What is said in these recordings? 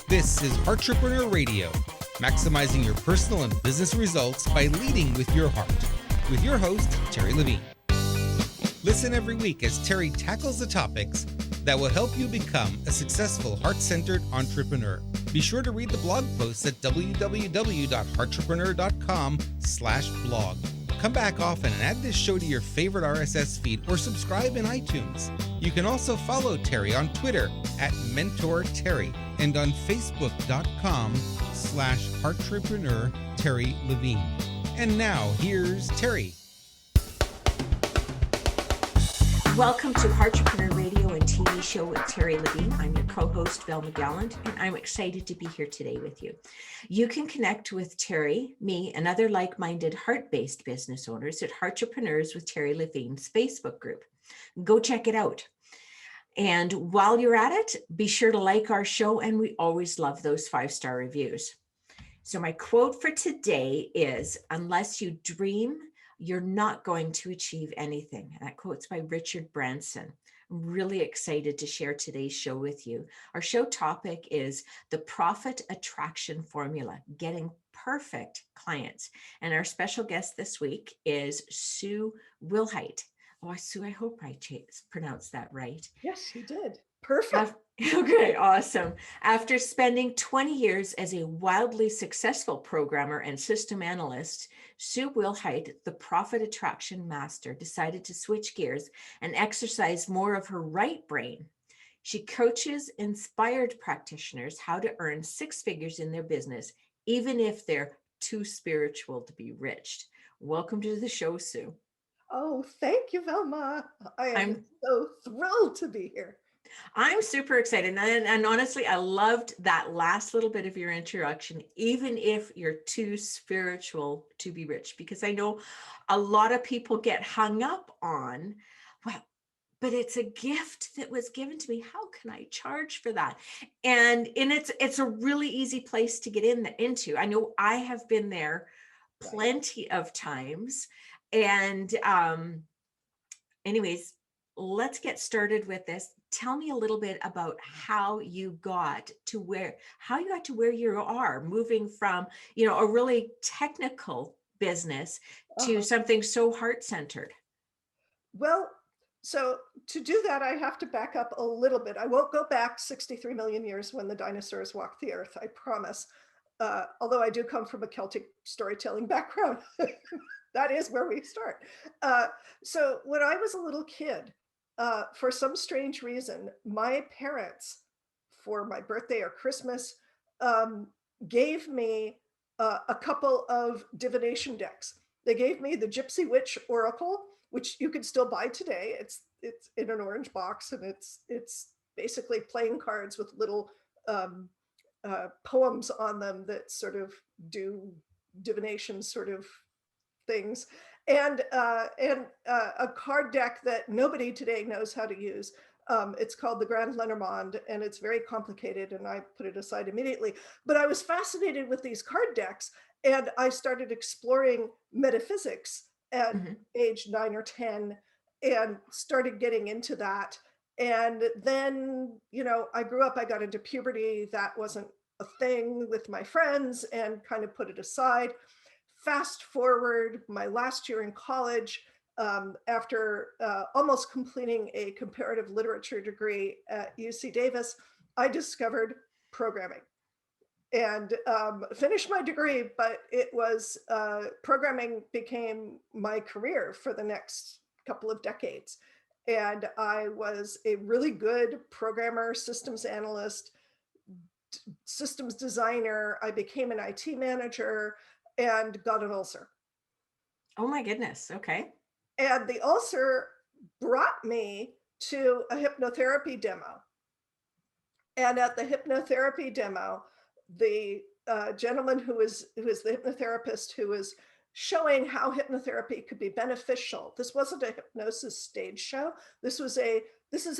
This is Entrepreneur Radio, maximizing your personal and business results by leading with your heart. With your host, Terri Levine. Listen every week as Terri tackles the topics that will help you become a successful heart-centered entrepreneur. Be sure to read the blog posts at www.heartrepreneur.com/blog. Come back often and add this show to your favorite RSS feed or subscribe in iTunes. You can also follow Terri on Twitter at MentorTerri and on Facebook.com/Heartrepreneur Terri Levine. And now here's Terri. Welcome to Heartrepreneur Radio and TV show with Terri Levine. I'm your co-host, Val McGallant, and I'm excited to be here today with you. You can connect with Terri, me, and other like-minded heart-based business owners at Heartrepreneurs with Terri Levine's Facebook group. Go check it out. And while you're at it, be sure to like our show, and we always love those 5-star reviews. So my quote for today is, "Unless you dream, you're not going to achieve anything." That quote's by Richard Branson. I'm really excited to share today's show with you. Our show topic is the profit attraction formula, getting perfect clients. And our special guest this week is Sue Wilhite. Oh, Sue, I hope I pronounced that right. Yes, you did. Perfect. Okay, awesome. After spending 20 years as a wildly successful programmer and system analyst, Sue Wilhite, the profit attraction master, decided to switch gears and exercise more of her right brain. She coaches inspired practitioners how to earn 6 figures in their business, even if they're too spiritual to be rich. Welcome to the show, Sue. Oh, thank you, Velma. I'm so thrilled to be here. I'm super excited. And honestly, I loved that last little bit of your introduction, even if you're too spiritual to be rich, because I know a lot of people get hung up on, well, but it's a gift that was given to me. How can I charge for that? And it's a really easy place to get into. I know I have been there plenty of times. And anyways, let's get started with this. Tell me a little bit about how you got to where you are, moving from, a really technical business to something so heart-centered. Well, so to do that, I have to back up a little bit. I won't go back 63 million years when the dinosaurs walked the earth, I promise. Although I do come from a Celtic storytelling background. That is where we start. So when I was a little kid, for some strange reason, my parents, for my birthday or Christmas, gave me a couple of divination decks. They gave me the Gypsy Witch Oracle, which you can still buy today. It's in an orange box, and it's basically playing cards with little poems on them that sort of do divination sort of things, and a card deck that nobody today knows how to use. It's called the Grand Lenormand, and it's very complicated, and I put it aside immediately. But I was fascinated with these card decks, and I started exploring metaphysics at age 9 or 10 and started getting into that. And then, I grew up, I got into puberty. That wasn't a thing with my friends and kind of put it aside. Fast forward my last year in college, after almost completing a comparative literature degree at UC Davis, I discovered programming and finished my degree, but it was programming became my career for the next couple of decades. And I was a really good programmer, systems analyst, systems designer. I became an IT manager and got an ulcer. Oh my goodness. Okay. And the ulcer brought me to a hypnotherapy demo. And at the hypnotherapy demo, the gentleman who is the hypnotherapist who was showing how hypnotherapy could be beneficial. This wasn't a hypnosis stage show. This is a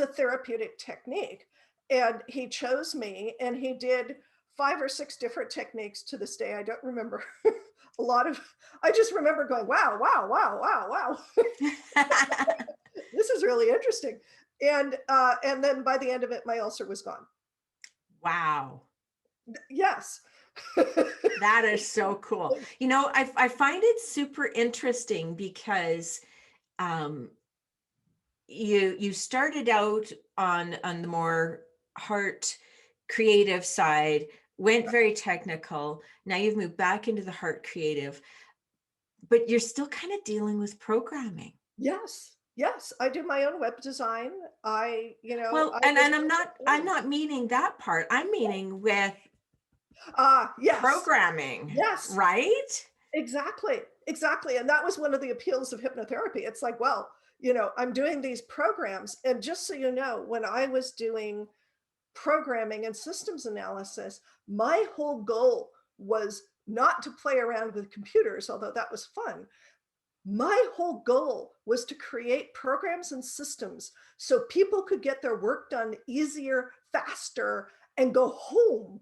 therapeutic technique. And he chose me, and he did 5 or 6 different techniques. To this day, I don't remember a lot of, I just remember going, wow. This is really interesting. And then by the end of it, my ulcer was gone. Wow. Yes. That is so cool. You know, I find it super interesting because um, you started out on the more heart creative side, went very technical. Now you've moved back into the heart creative, but you're still kind of dealing with programming. Yes. Yes. I do my own web design. Well, I just, and I'm not meaning that part. I'm meaning with yes. programming, Yes. right? Exactly. Exactly. And that was one of the appeals of hypnotherapy. It's like, well, I'm doing these programs. And just so you know, when I was doing programming and systems analysis, my whole goal was not to play around with computers, although that was fun. My whole goal was to create programs and systems so people could get their work done easier, faster, and go home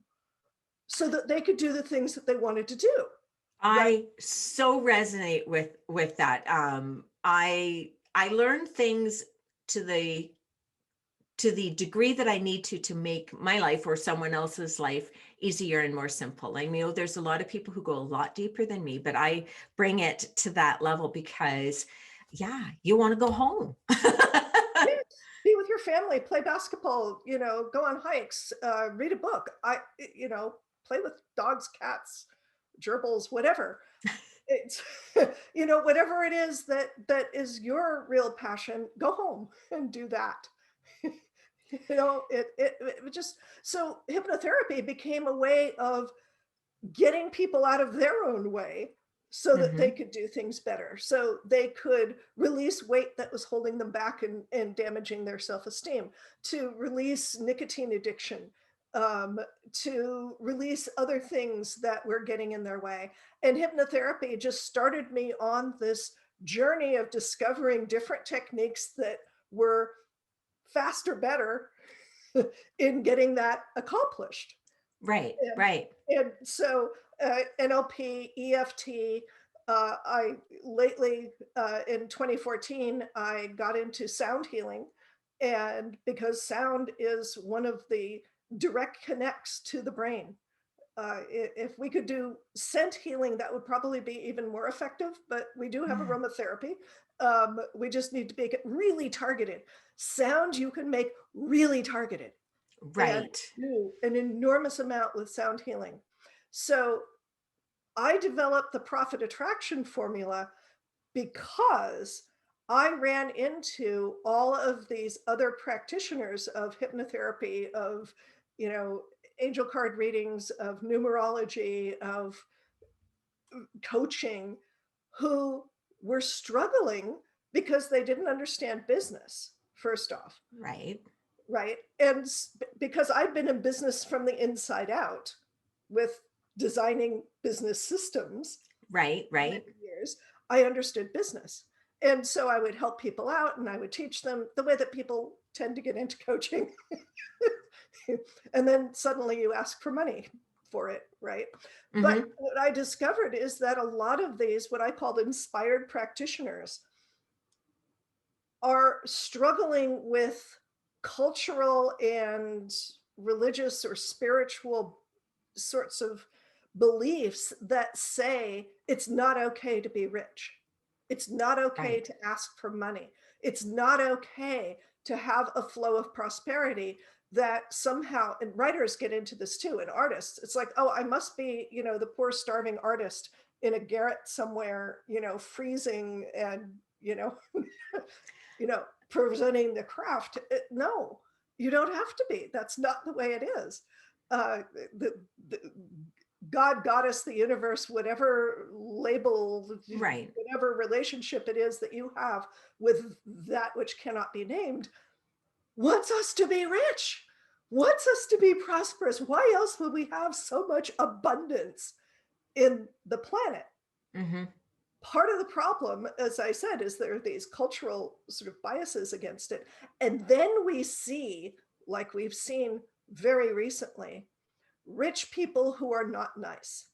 so that they could do the things that they wanted to do. Right. I so resonate with that. I learn things to the degree that I need to make my life or someone else's life easier and more simple. I know there's a lot of people who go a lot deeper than me, but I bring it to that level because, yeah, you want to go home. Yes. Be with your family, play basketball, go on hikes, read a book. Play with dogs, cats, gerbils, whatever. It's whatever it is that is your real passion, go home and do that. It just, so hypnotherapy became a way of getting people out of their own way so that they Mhm. could do things better, so they could release weight that was holding them back and damaging their self-esteem, to release nicotine addiction, um, to release other things that were getting in their way. And hypnotherapy just started me on this journey of discovering different techniques that were faster, better in getting that accomplished. Right, And, right. and so NLP, EFT, I lately, in 2014, I got into sound healing. And because sound is one of the direct connects to the brain. If we could do scent healing, that would probably be even more effective, but we do have Mm. aromatherapy. We just need to make it really targeted. Sound you can make really targeted and Right. do an enormous amount with sound healing. So I developed the profit attraction formula because I ran into all of these other practitioners of hypnotherapy, of, you know, angel card readings, of numerology, of coaching, who were struggling because they didn't understand business, first off. Right. Right. And because I've been in business from the inside out with designing business systems Right. for Right. many years, I understood business. And so I would help people out and I would teach them the way that people tend to get into coaching. And then suddenly you ask for money for it. Right. But Hmm. what I discovered is that a lot of these, what I called inspired practitioners, are struggling with cultural and religious or spiritual sorts of beliefs that say it's not okay to be rich. It's not okay Right. to ask for money. It's not okay to have a flow of prosperity that somehow, and writers get into this too, and artists, it's like, oh, I must be, the poor starving artist in a garret somewhere, freezing and, presenting the craft. No, you don't have to be. That's not the way it is. Uh, the, the God, goddess, the universe, whatever label, Right. whatever relationship it is that you have with that which cannot be named, wants us to be rich, wants us to be prosperous. Why else would we have so much abundance in the planet? Hmm. Part of the problem, as I said, is there are these cultural sort of biases against it. And then we see, like we've seen very recently, rich people who are not nice.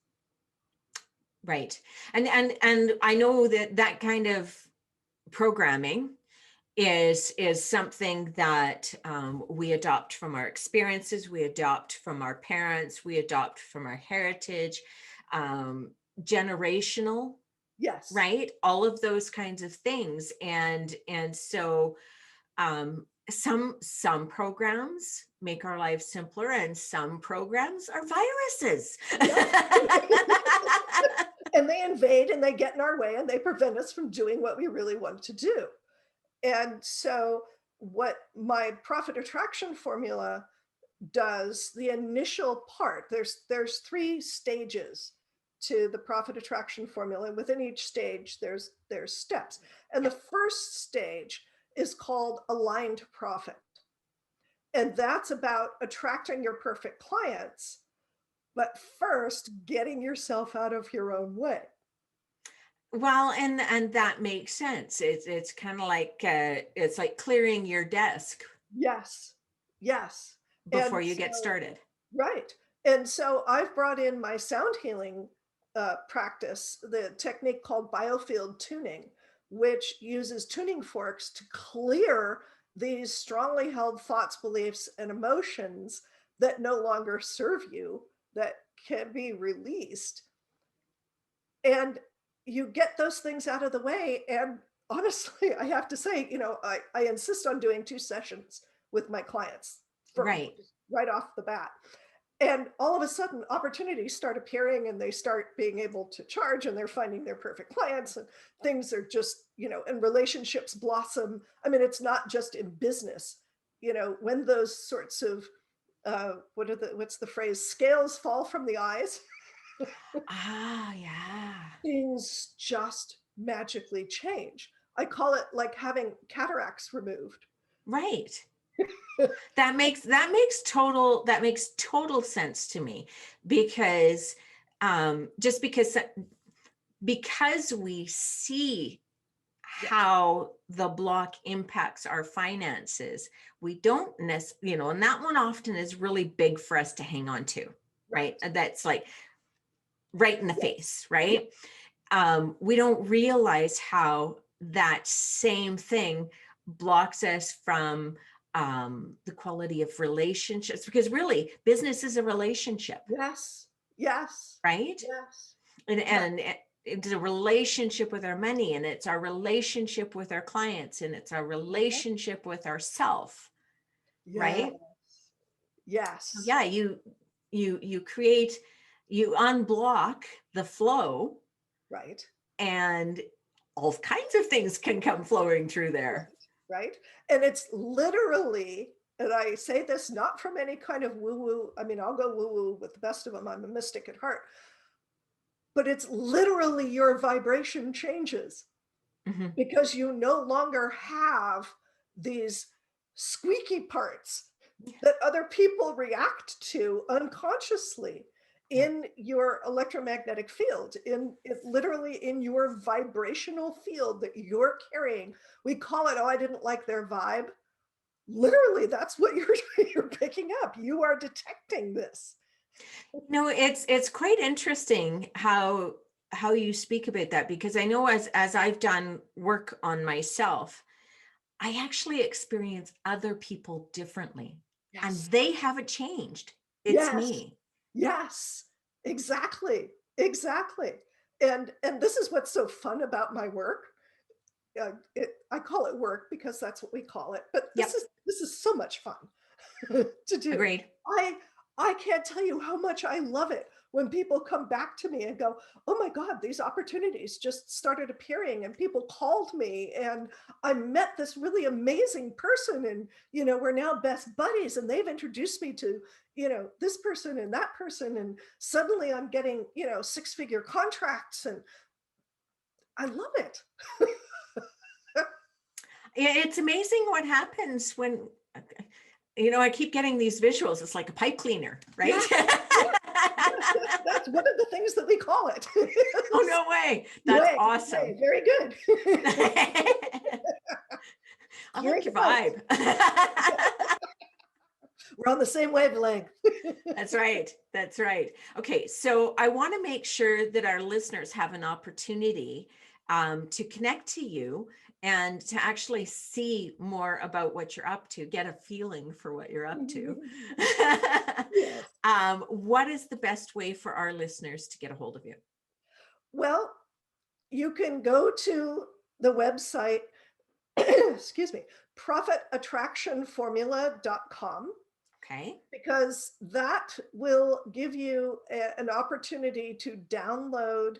Right. And I know that kind of programming is something that we adopt from our experiences, we adopt from our parents, we adopt from our heritage, generational, Yes. right? All of those kinds of things. And so some programs make our lives simpler, and some programs are viruses. And they invade and they get in our way and they prevent us from doing what we really want to do. And so what my profit attraction formula does, the initial part, there's 3 stages to the profit attraction formula. Within each stage, there's steps. And the first stage is called aligned profit. And that's about attracting your perfect clients, but first getting yourself out of your own way. Well, and that makes sense. It's kind of like it's like clearing your desk Yes. Yes. before And you get so, started. right. And so I've brought in my sound healing practice, the technique called biofield tuning, which uses tuning forks to clear these strongly held thoughts, beliefs, and emotions that no longer serve you, that can be released. And you get those things out of the way. And honestly, I have to say, I insist on doing 2 sessions with my clients from Right. right off the bat. And all of a sudden, opportunities start appearing and they start being able to charge, and they're finding their perfect clients, and things are just, and relationships blossom. I mean, it's not just in business. When those sorts of, what's the phrase? Scales fall from the eyes. Ah, yeah. Things just magically change. I call it like having cataracts removed. Right. That makes total sense to me, because just because we see how the block impacts our finances, we don't necessarily, and that one often is really big for us to hang on to, right? That's like right in the face, right? We don't realize how that same thing blocks us from the quality of relationships, because really business is a relationship. Yes. Yes. Right. Yes. And it's a relationship with our money, and it's our relationship with our clients, and it's our relationship with ourself. Yes. Right. Yes. So yeah, you unblock the flow. Right. And all kinds of things can come flowing through there. Right. And it's literally, and I say this not from any kind of woo-woo. I mean, I'll go woo-woo with the best of them. I'm a mystic at heart. But it's literally your vibration changes, because you no longer have these squeaky parts that other people react to unconsciously in your electromagnetic field, literally in your vibrational field that you're carrying. We call it, oh, I didn't like their vibe. Literally, that's what you're picking up. You are detecting this. No, it's quite interesting how you speak about that, because I know as I've done work on myself, I actually experience other people differently. Yes. And they haven't changed. It's Yes. me. Yes, exactly. Exactly. And this is what's so fun about my work. I call it work because that's what we call it, but this is so much fun to do. Agreed. I can't tell you how much I love it when people come back to me and go, oh my God, these opportunities just started appearing, and people called me, and I met this really amazing person, and, we're now best buddies, and they've introduced me to, this person and that person. And suddenly I'm getting, 6-figure contracts, and I love it. It's amazing what happens when, I keep getting these visuals. It's like a pipe cleaner, right? That's one of the things that we call it. Oh, no way. That's awesome. Way, very good. I like your vibe. We're on the same wavelength. That's right. That's right. Okay. So I want to make sure that our listeners have an opportunity to connect to you and to actually see more about what you're up to, get a feeling for what you're up to. Yes. What is the best way for our listeners to get a hold of you? Well, you can go to the website, excuse me, profitattractionformula.com, Okay. because that will give you an opportunity to download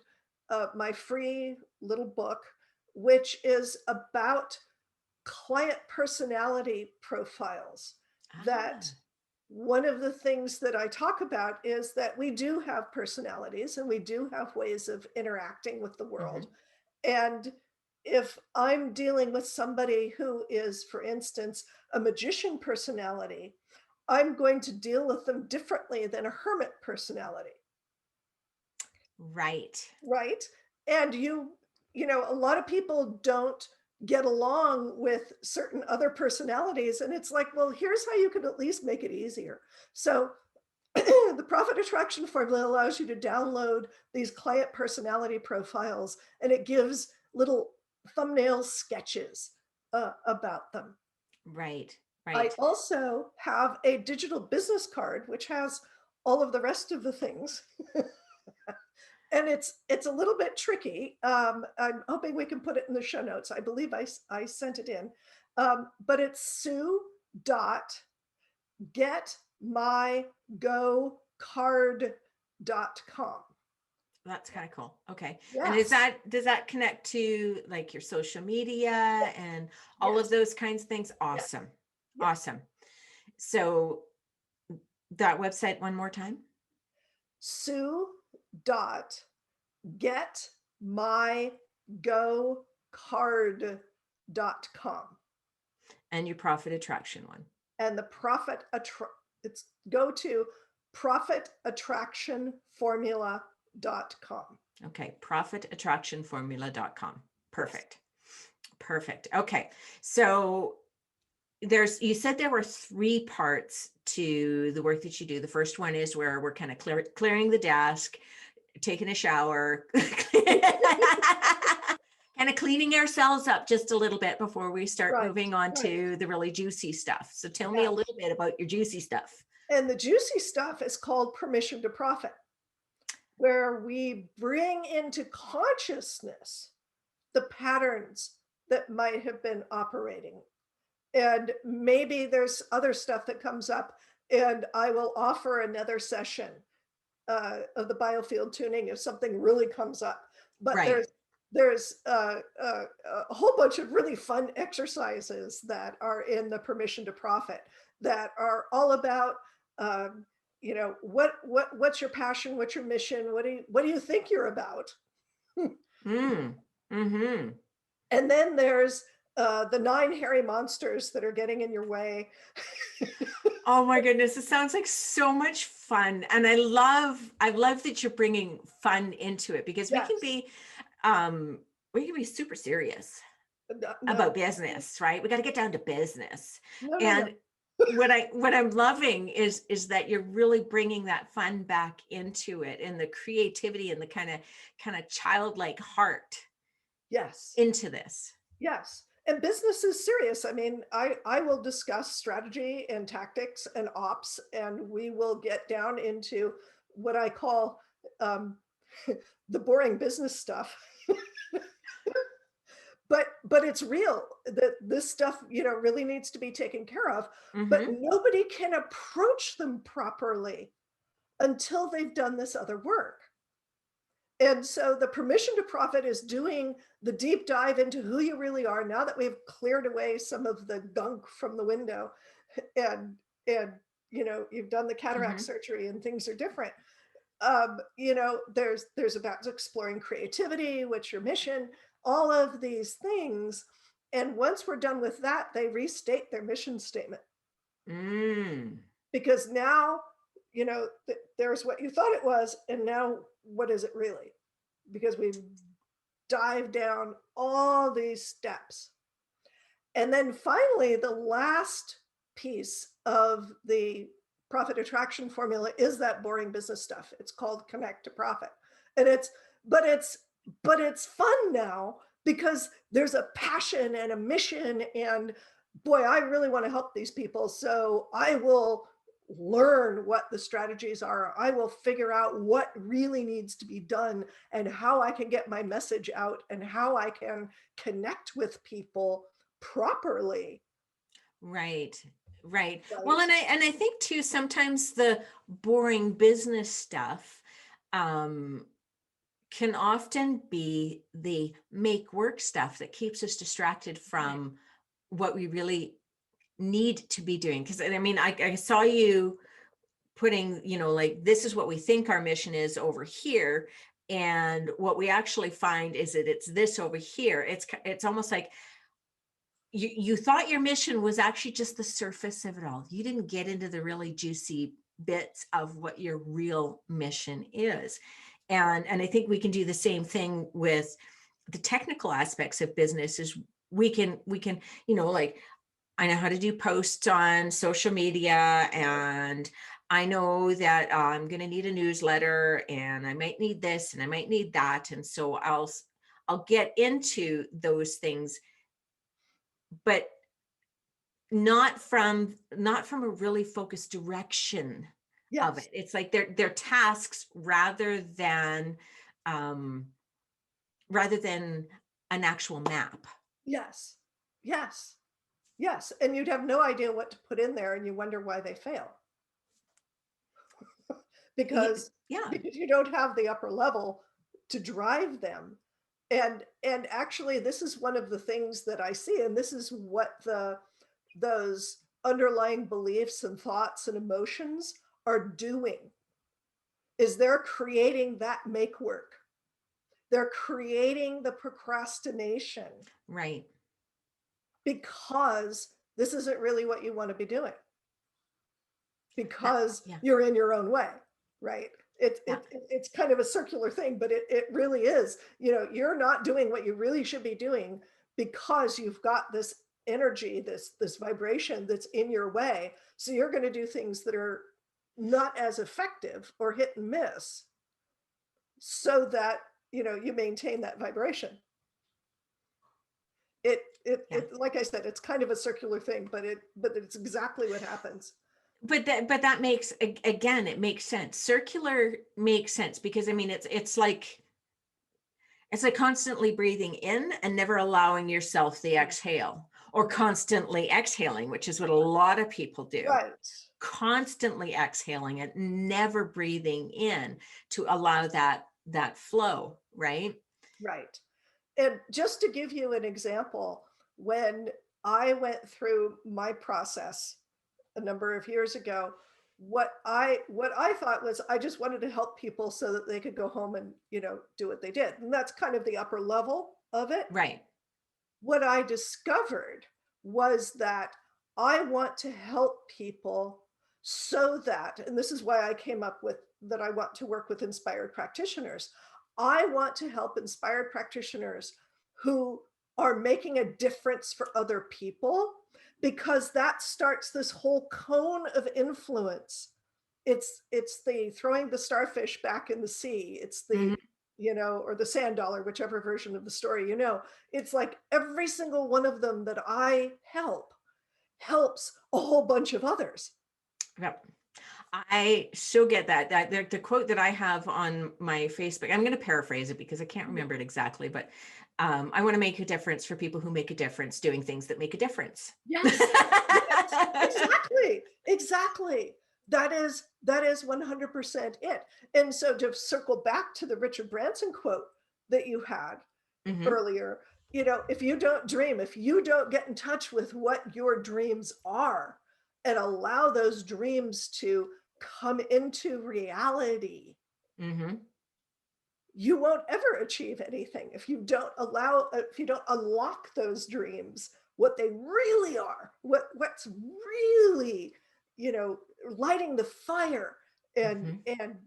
my free little book, which is about client personality profiles. That one of the things that I talk about is that we do have personalities and we do have ways of interacting with the world. And if I'm dealing with somebody who is, for instance, a magician personality, I'm going to deal with them differently than a hermit personality. Right. Right. And a lot of people don't get along with certain other personalities. And it's like, well, here's how you can at least make it easier. So the Profit Attraction Formula allows you to download these client personality profiles, and it gives little thumbnail sketches about them. Right. I Right. also have a digital business card, which has all of the rest of the things. And it's a little bit tricky. I'm hoping we can put it in the show notes. I believe I sent it in. But it's sue.getmygocard.com. That's kind of cool. Okay. And Yes. does that connect to like your social media and all of Yes. those kinds of things? Yes. Awesome. Yes. Awesome. So that website one more time. sue.getmygocard.com. And your profit attraction one. And it's go to profitattractionformula.com. Okay. Profitattractionformula.com. Perfect. Yes. Perfect. Okay. So you said there were 3 parts to the work that you do. The first one is where we're kind of clearing the desk, taking a shower, kind of cleaning ourselves up just a little bit before we start moving on to the really juicy stuff. So tell me a little bit about your juicy stuff. And the juicy stuff is called permission to profit, where we bring into consciousness the patterns that might have been operating. And maybe there's other stuff that comes up, and I will offer another session of the biofield tuning if something really comes up. But there's a whole bunch of really fun exercises that are in the permission to profit that are all about what's your passion, what's your mission, what do you think you're about. And then there's the 9 hairy monsters that are getting in your way. Oh my goodness, it sounds like so much fun. And I love that you're bringing fun into it, because we can be super serious about business, right? We got to get down to business. What I'm loving is that you're really bringing that fun back into it, and the creativity and the kind of childlike heart into this. Yes. And business is serious. I mean, I will discuss strategy and tactics and ops, and we will get down into what I call the boring business stuff. But it's real that this stuff, really needs to be taken care of. But nobody can approach them properly until they've done this other work. And so the permission to profit is doing the deep dive into who you really are, now that we've cleared away some of the gunk from the window, and you've done the cataract surgery and things are different. There's about exploring creativity, what's your mission, all of these things. And once we're done with that, they restate their mission statement. Because now, there's what you thought it was, and now what is it really? Because we've dived down all these steps. And then finally, the last piece of the profit attraction formula is that boring business stuff. It's called Connect to Profit. And it's fun now, because there's a passion and a mission, and boy, I really want to help these people. So I will learn what the strategies are. I will figure out what really needs to be done and how I can get my message out and how I can connect with people properly. Right. Right. Well, Right. and I think too, sometimes the boring business stuff can often be the make work stuff that keeps us distracted from what we really need to be doing. Because I mean, I saw you putting, like, this is what we think our mission is over here. And what we actually find is that it's this over here. It's almost like you thought your mission was actually just the surface of it all. You didn't get into the really juicy bits of what your real mission is. And I think we can do the same thing with the technical aspects of business. Is we can, like, I know how to do posts on social media, and I know that I'm going to need a newsletter, and I might need this and I might need that. And so I'll get into those things, but not from a really focused direction of Yes. it. It's like they're tasks um rather than an actual map. Yes. Yes. Yes. And you'd have no idea what to put in there, and you wonder why they fail. because Yeah. because you don't have the upper level to drive them. And actually, this is one of the things that I see, and this is what those underlying beliefs and thoughts and emotions are doing, is they're creating that make work. They're creating the procrastination Right. because this isn't really what you want to be doing, because Yeah. you're in your own way, right? Yeah. It's kind of a circular thing, but it really is. You're not doing what you really should be doing because you've got this energy, this vibration that's in your way. So you're going to do things that are not as effective or hit and miss, so that you maintain that vibration. Yeah. Like I said, it's kind of a circular thing, but it's exactly what happens. But that makes, again, it makes sense. Circular makes sense because I mean, it's like constantly breathing in and never allowing yourself the exhale, or constantly exhaling, which is what a lot of people do. Right. Constantly exhaling and never breathing in to allow that flow, right? Right. And just to give you an example, when I went through my process a number of years ago, what I thought was, I just wanted to help people so that they could go home and do what they did, and that's kind of the upper level of it. Right. What I discovered was that I want to help people so that, and this is why I came up with that, I want to work with inspired practitioners. I want to help inspired practitioners who are making a difference for other people, because that starts this whole cone of influence. It's the throwing the starfish back in the sea. It's the, Mhm. or the sand dollar, whichever version of the story. It's like every single one of them that I help helps a whole bunch of others. Yep. I so get that. The quote that I have on my Facebook, I'm going to paraphrase it because I can't remember it exactly, but I want to make a difference for people who make a difference doing things that make a difference. Yes. Yes, exactly. Exactly. That is 100% it. And so, to circle back to the Richard Branson quote that you had Mhm. earlier, if you don't dream, if you don't get in touch with what your dreams are and allow those dreams to come into reality, Mhm. you won't ever achieve anything if you don't unlock those dreams, what they really are, what's really, lighting the fire, and Mhm.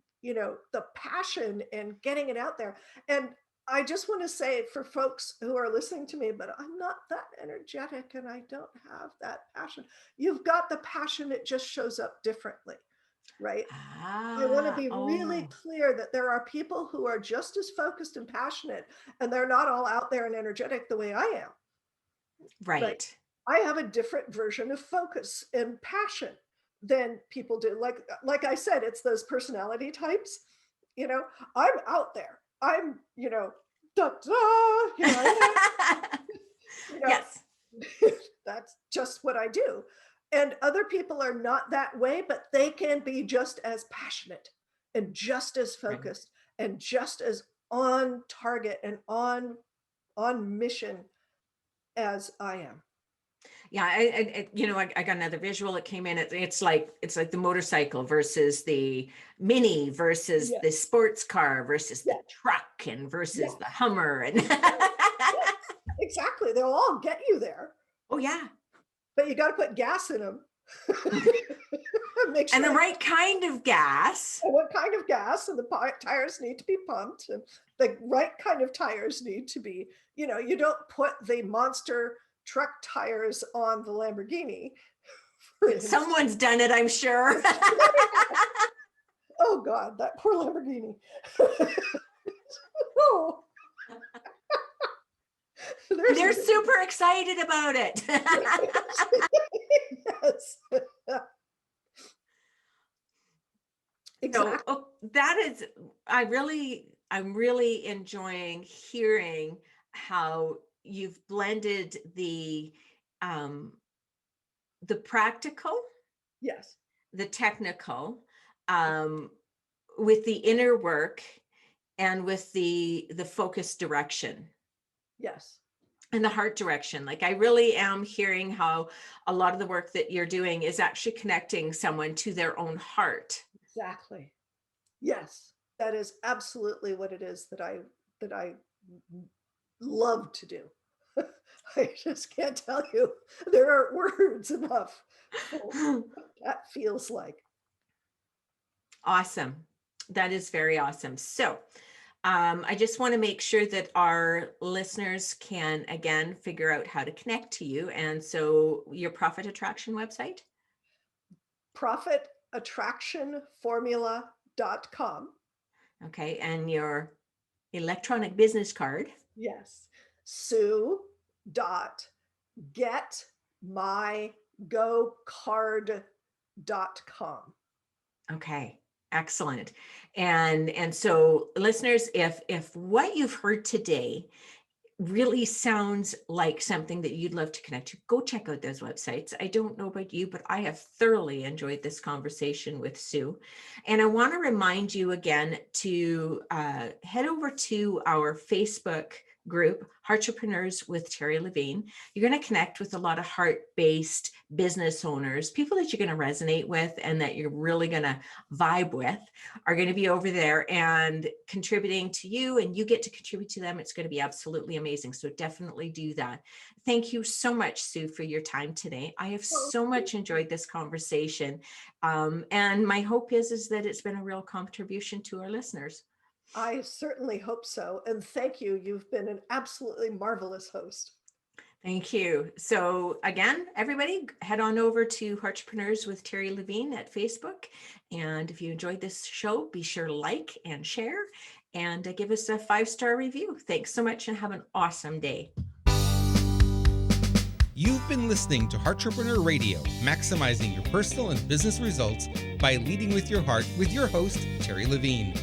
the passion, and getting it out there. And I just want to say, for folks who are listening to me, but I'm not that energetic and I don't have that passion. You've got the passion, it just shows up differently. right? I want to Ah, be really oh, clear that there are people who are just as focused and passionate, and they're not all out there and energetic the way I am. Right. right. I have a different version of focus and passion than people do. Like I said, it's those personality types. You know, I'm out there. I'm, da, da, here I am. Yes. That's just what I do. And other people are not that way, but they can be just as passionate and just as Right. focused and just as on target and on mission as I am. Yeah, I got another visual that came in. It's like the motorcycle versus the mini versus Yeah, the sports car versus the yeah, truck and versus yeah, the Hummer and yeah. Exactly. They'll all get you there, oh yeah, but you got to put gas in them. Make and sure the right kind of gas. what kind of gas, and the tires need to be pumped, and the right kind of tires need to be, you don't put the monster truck tires on the Lamborghini, for instance. Someone's done it, I'm sure. Oh God, that poor Lamborghini. Oh. They're super excited about it. Yes. Exactly. So that is, I'm really enjoying hearing how you've blended the practical, Yes. the technical, with the inner work and with the focus direction Yes. and the heart direction. Like, I really am hearing how a lot of the work that you're doing is actually connecting someone to their own heart. Exactly. Yes. That is absolutely what it is that I love to do. I just can't tell you. There aren't words enough for what that feels like. Awesome. That is very awesome. So I just want to make sure that our listeners can, again, figure out how to connect to you. And so your profit attraction website? Profitattractionformula.com. Okay. And your electronic business card? Yes. Sue.getmygocard.com. Okay. Excellent. And so listeners, if what you've heard today really sounds like something that you'd love to connect to, go check out those websites. I don't know about you, but I have thoroughly enjoyed this conversation with Sue. And I want to remind you again to head over to our Facebook group, Heartrepreneurs with Terri Levine. You're going to connect with a lot of heart-based business owners, people that you're going to resonate with and that you're really going to vibe with are going to be over there and contributing to you, and you get to contribute to them. It's going to be absolutely amazing. So definitely do that. Thank you so much, Sue, for your time today. I have so much enjoyed this conversation. And my hope is that it's been a real contribution to our listeners. I certainly hope so. And thank you. You've been an absolutely marvelous host. Thank you. So again, everybody, head on over to Heartrepreneurs with Terri Levine at Facebook. And if you enjoyed this show, be sure to like and share and give us a 5-star review. Thanks so much and have an awesome day. You've been listening to Heartrepreneur Radio, maximizing your personal and business results by leading with your heart with your host, Terri Levine.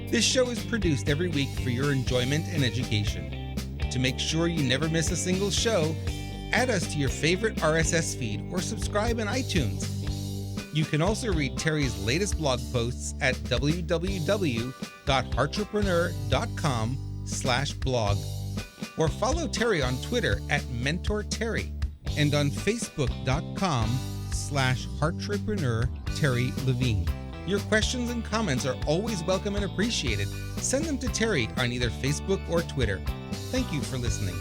This show is produced every week for your enjoyment and education. To make sure you never miss a single show, add us to your favorite RSS feed or subscribe in iTunes. You can also read Terri's latest blog posts at www.heartrepreneur.com/blog or follow Terri on Twitter at MentorTerri and on Facebook.com/Heartrepreneur Terri Levine. Your questions and comments are always welcome and appreciated. Send them to Terri on either Facebook or Twitter. Thank you for listening.